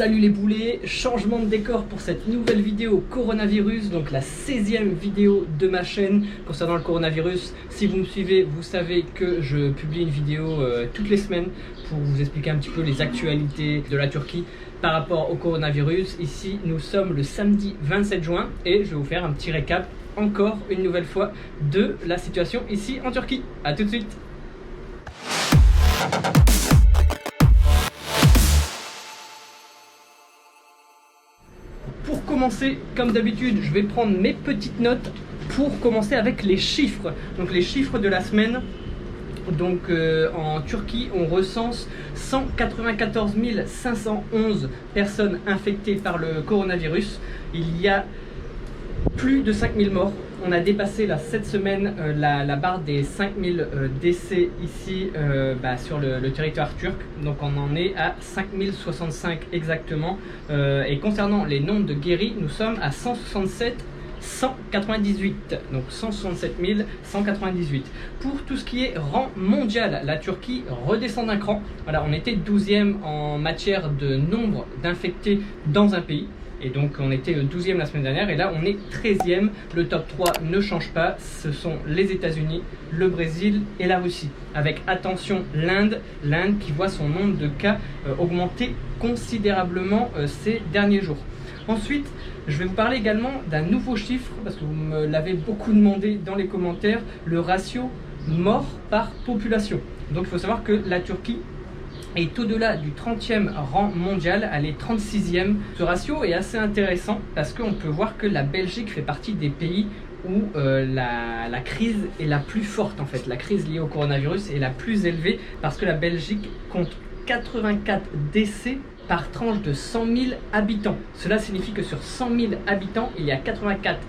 Salut les boulets, changement de décor pour cette nouvelle vidéo coronavirus, donc la 16e vidéo de ma chaîne concernant le coronavirus. Si vous me suivez, vous savez que je publie une vidéo toutes les semaines pour vous expliquer un petit peu les actualités de la Turquie par rapport au coronavirus. Ici, nous sommes le samedi 27 juin et je vais vous faire un petit récap encore une nouvelle fois de la situation ici en Turquie. A tout de suite. Pour commencer, comme d'habitude, je vais prendre mes petites notes pour commencer avec les chiffres. Donc les chiffres de la semaine. Donc en Turquie, on recense 194 511 personnes infectées par le coronavirus. Il y a plus de 5000 morts. On a dépassé là, cette semaine la barre des 5000 décès ici sur le territoire turc. Donc on en est à 5065 exactement. Et concernant les nombres de guéris, nous sommes à 198. Donc 167 198. Pour tout ce qui est rang mondial, la Turquie redescend d'un cran. Voilà, on était 12e en matière de nombre d'infectés dans un pays. Et donc on était 12e la semaine dernière et là on est 13e. Le top 3 ne change pas, ce sont les États-Unis, le Brésil et la Russie. Avec attention l'Inde qui voit son nombre de cas augmenter considérablement ces derniers jours. Ensuite, je vais vous parler également d'un nouveau chiffre parce que vous me l'avez beaucoup demandé dans les commentaires, le ratio mort par population. Donc il faut savoir que la Turquie est au-delà du 30e rang mondial, elle est 36e. Ce ratio est assez intéressant parce qu'on peut voir que la Belgique fait partie des pays où la crise est la plus forte en fait. La crise liée au coronavirus est la plus élevée parce que la Belgique compte 84 décès par tranche de 100 000 habitants. Cela signifie que sur 100 000 habitants, il y a 84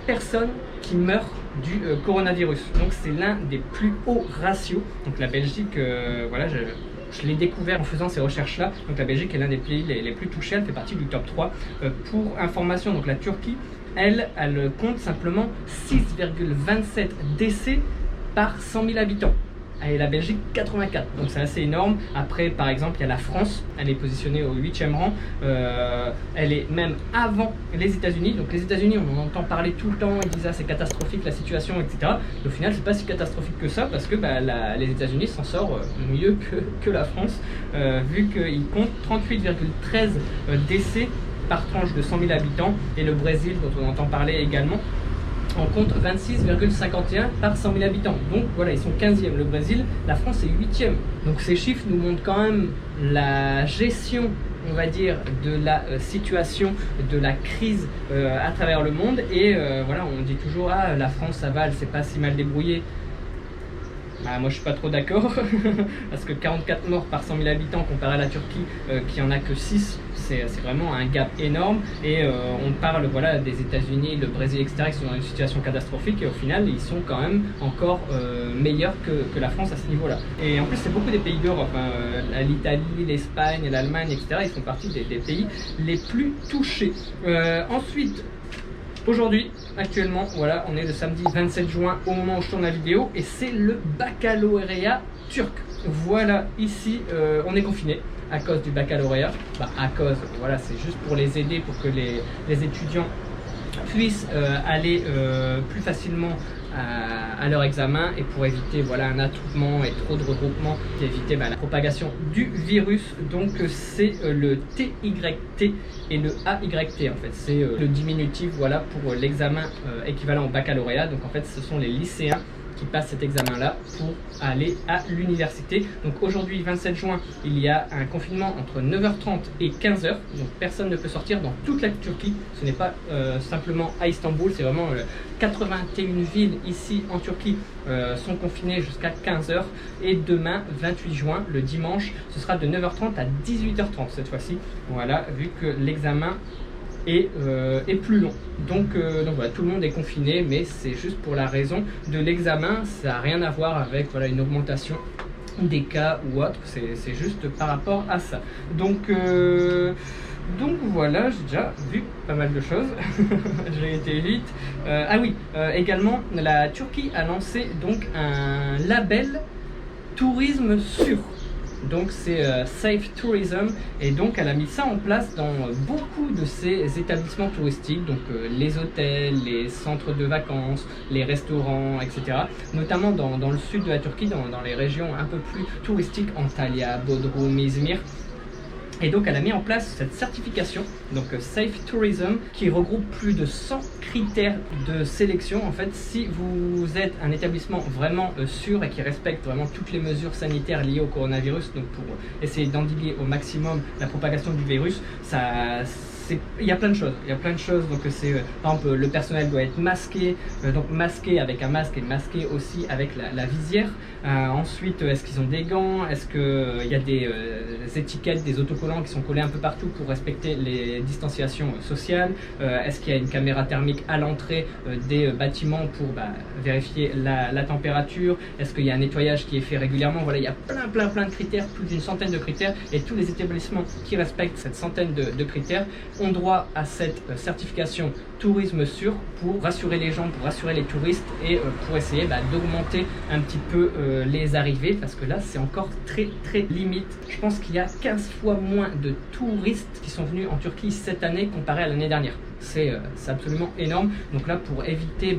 personnes qui meurent du coronavirus. Donc c'est l'un des plus hauts ratios. Donc la Belgique, voilà, je l'ai découvert en faisant ces recherches-là. Donc la Belgique est l'un des pays les plus touchés, elle fait partie du top 3. Pour information, donc la Turquie, elle compte simplement 6,27 décès par 100 000 habitants. Et la Belgique 84, donc c'est assez énorme. Après par exemple il y a la France, elle est positionnée au 8e rang, elle est même avant les États-Unis. Donc les États-Unis on en entend parler tout le temps, ils disent ah c'est catastrophique la situation etc. Au final c'est pas si catastrophique que ça parce que les États-Unis s'en sortent mieux que la France, vu qu'ils comptent 38,13 décès par tranche de 100 000 habitants. Et le Brésil dont on entend parler également, on compte 26,51 par 100 000 habitants. Donc voilà, ils sont 15e le Brésil, la France est 8e. Donc ces chiffres nous montrent quand même la gestion, on va dire, de la situation, de la crise à travers le monde. Et voilà, on dit toujours, ah la France ça va, elle s'est pas si mal débrouillée. Bah, moi je suis pas trop d'accord parce que 44 morts par 100 000 habitants comparé à la Turquie qui en a que 6, c'est vraiment un gap énorme. Et on parle voilà, des États-Unis, le Brésil, etc. qui sont dans une situation catastrophique et au final ils sont quand même encore meilleurs que la France à ce niveau-là. Et en plus c'est beaucoup des pays d'Europe, hein, l'Italie, l'Espagne, l'Allemagne, etc. Ils font partie des pays les plus touchés. Ensuite, aujourd'hui, actuellement, voilà, on est le samedi 27 juin au moment où je tourne la vidéo et c'est le baccalauréat turc. Voilà, ici, on est confiné à cause du baccalauréat. Voilà, c'est juste pour les aider, pour que les étudiants puissent aller plus facilement à leur examen et pour éviter voilà, un attroupement et trop de regroupement, et éviter la propagation du virus. Donc c'est le TYT et le AYT en fait, c'est le diminutif voilà, pour l'examen équivalent au baccalauréat. Donc en fait ce sont les lycéens qui passent cet examen là pour aller à l'université. Donc aujourd'hui 27 juin il y a un confinement entre 9h30 et 15h, donc personne ne peut sortir dans toute la Turquie. Ce n'est pas simplement à Istanbul, c'est vraiment 81 villes ici en Turquie sont confinées jusqu'à 15h. Et demain 28 juin, le dimanche, ce sera de 9h30 à 18h30 cette fois-ci, voilà, vu que l'examen est plus long. Donc voilà, tout le monde est confiné, mais c'est juste pour la raison de l'examen, ça n'a rien à voir avec voilà, une augmentation des cas ou autre, c'est juste par rapport à ça. Donc voilà, j'ai déjà vu pas mal de choses. J'ai été vite. Également la Turquie a lancé donc un label tourisme sûr. donc c'est Safe Tourism, et donc elle a mis ça en place dans beaucoup de ces établissements touristiques, donc les hôtels, les centres de vacances, les restaurants, etc. Notamment dans le sud de la Turquie, dans les régions un peu plus touristiques, Antalya, Bodrum, Izmir. Et donc elle a mis en place cette certification, donc Safe Tourism, qui regroupe plus de 100 critères de sélection. En fait, si vous êtes un établissement vraiment sûr et qui respecte vraiment toutes les mesures sanitaires liées au coronavirus, donc pour essayer d'endiguer au maximum la propagation du virus, il y a plein de choses, donc c'est par exemple le personnel doit être masqué, donc masqué avec un masque et masqué aussi avec la visière. Ensuite, est-ce qu'ils ont des gants, est-ce qu'il y a des étiquettes, des autocollants qui sont collés un peu partout pour respecter les distanciations sociales, est-ce qu'il y a une caméra thermique à l'entrée des bâtiments pour vérifier la température, est-ce qu'il y a un nettoyage qui est fait régulièrement. Voilà, il y a plein de critères, plus d'une centaine de critères, et tous les établissements qui respectent cette centaine de critères ont droit à cette certification tourisme sûr pour rassurer les gens, pour rassurer les touristes et pour essayer d'augmenter un petit peu les arrivées, parce que là c'est encore très limite. Je pense qu'il y a 15 fois moins de touristes qui sont venus en Turquie cette année comparé à l'année dernière. C'est absolument énorme. Donc là, pour éviter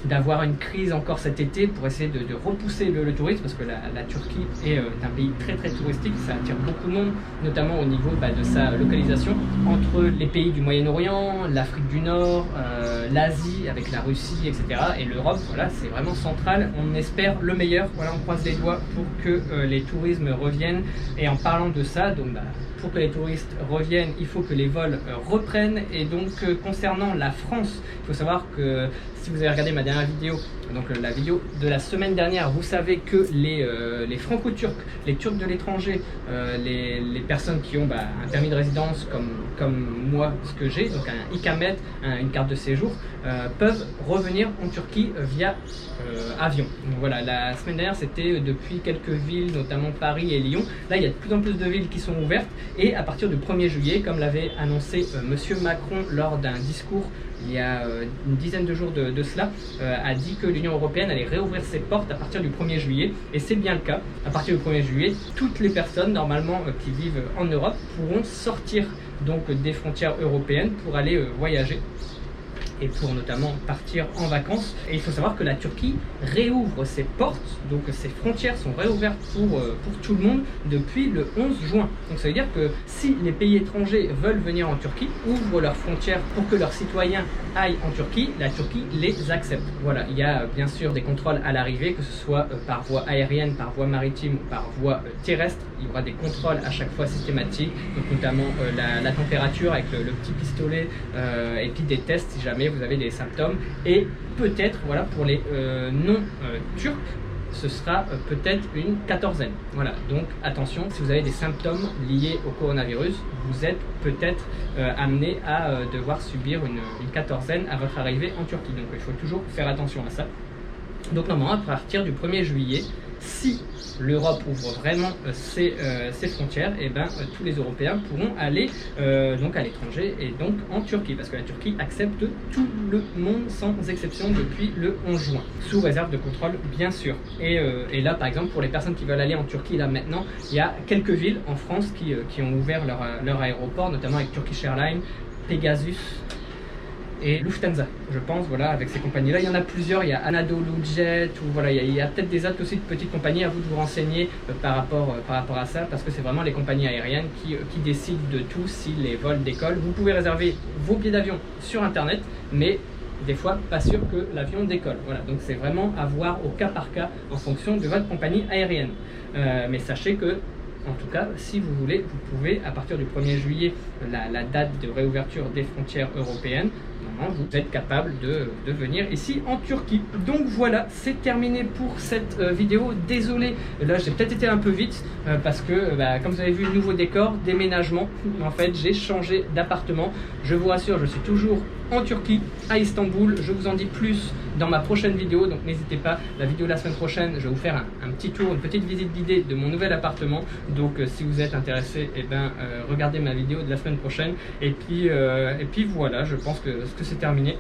d'avoir une crise encore cet été, pour essayer de repousser le tourisme, parce que la Turquie est un pays très touristique, ça attire beaucoup de monde, notamment au niveau de sa localisation entre les pays du Moyen-Orient, l'Afrique du Nord, l'Asie avec la Russie, etc. et l'Europe. Voilà, c'est vraiment central. On espère le meilleur. Voilà, on croise les doigts pour que les tourismes reviennent. Et en parlant de ça, donc pour que les touristes reviennent, il faut que les vols reprennent. Et donc concernant la France, il faut savoir que si vous avez regardé ma dernière vidéo, donc la vidéo de la semaine dernière, vous savez que les franco-turcs, les Turcs de l'étranger, les personnes qui ont un permis de résidence comme moi, ce que j'ai, donc un ikamet, une carte de séjour, peuvent revenir en Turquie via avion. Donc voilà, la semaine dernière c'était depuis quelques villes, notamment Paris et Lyon. Là il y a de plus en plus de villes qui sont ouvertes, et à partir du 1er juillet, comme l'avait annoncé Monsieur Macron lors d'un discours il y a une dizaine de jours de cela, a dit que l'Union européenne allait réouvrir ses portes à partir du 1er juillet, et c'est bien le cas. À partir du 1er juillet, toutes les personnes normalement qui vivent en Europe pourront sortir donc des frontières européennes pour aller voyager et pour notamment partir en vacances. Et il faut savoir que la Turquie réouvre ses portes, donc ses frontières sont réouvertes pour tout le monde depuis le 11 juin. Donc ça veut dire que si les pays étrangers veulent venir en Turquie, ouvrent leurs frontières pour que leurs citoyens aillent en Turquie, la Turquie les accepte. Voilà, il y a bien sûr des contrôles à l'arrivée, que ce soit par voie aérienne, par voie maritime ou par voie terrestre. Il y aura des contrôles à chaque fois systématiques, donc notamment la température avec le petit pistolet, et puis des tests si jamais vous avez des symptômes. Et peut-être, voilà, pour les non-turcs, ce sera peut-être une quatorzaine. Voilà, donc attention, si vous avez des symptômes liés au coronavirus, vous êtes peut-être amené à devoir subir une quatorzaine à votre arrivée en Turquie. Donc il faut toujours faire attention à ça. Donc normalement, à partir du 1er juillet, si l'Europe ouvre vraiment ses frontières, et tous les Européens pourront aller donc à l'étranger et donc en Turquie, parce que la Turquie accepte tout le monde sans exception depuis le 11 juin, sous réserve de contrôle bien sûr. Et là par exemple, pour les personnes qui veulent aller en Turquie, là maintenant, il y a quelques villes en France qui ont ouvert leur aéroport, notamment avec Turkish Airlines, Pegasus et Lufthansa, je pense, voilà, avec ces compagnies-là. Il y en a plusieurs, il y a Anadolu Jet, ou voilà, il y a peut-être des autres aussi de petites compagnies. À vous de vous renseigner par rapport à ça, parce que c'est vraiment les compagnies aériennes qui décident de tout si les vols décollent. Vous pouvez réserver vos billets d'avion sur internet, mais des fois pas sûr que l'avion décolle. Voilà, donc c'est vraiment à voir au cas par cas en fonction de votre compagnie aérienne. Mais sachez que, en tout cas, si vous voulez, vous pouvez, à partir du 1er juillet, la date de réouverture des frontières européennes, vous êtes capable de venir ici en Turquie. Donc voilà, c'est terminé pour cette vidéo. Désolé, là j'ai peut-être été un peu vite parce que comme vous avez vu, nouveau décor, déménagement. En fait, j'ai changé d'appartement. Je vous rassure, je suis toujours en Turquie, à Istanbul. Je vous en dis plus dans ma prochaine vidéo, donc n'hésitez pas. La vidéo de la semaine prochaine, je vais vous faire un petit tour, une petite visite guidée de mon nouvel appartement. Donc si vous êtes intéressé, regardez ma vidéo de la semaine prochaine. Et puis voilà, je pense que c'est terminé.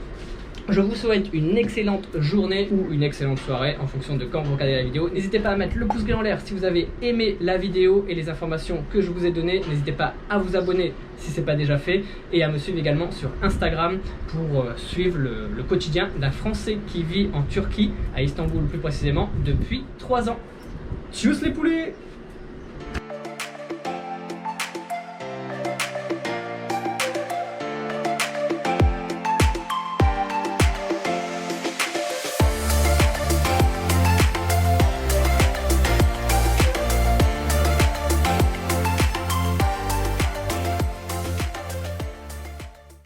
Je vous souhaite une excellente journée ou une excellente soirée en fonction de quand vous regardez la vidéo. N'hésitez pas à mettre le pouce bleu en l'air si vous avez aimé la vidéo et les informations que je vous ai données. N'hésitez pas à vous abonner si ce n'est pas déjà fait et à me suivre également sur Instagram pour suivre le quotidien d'un Français qui vit en Turquie, à Istanbul plus précisément, depuis 3 ans. Tchuss les poulets!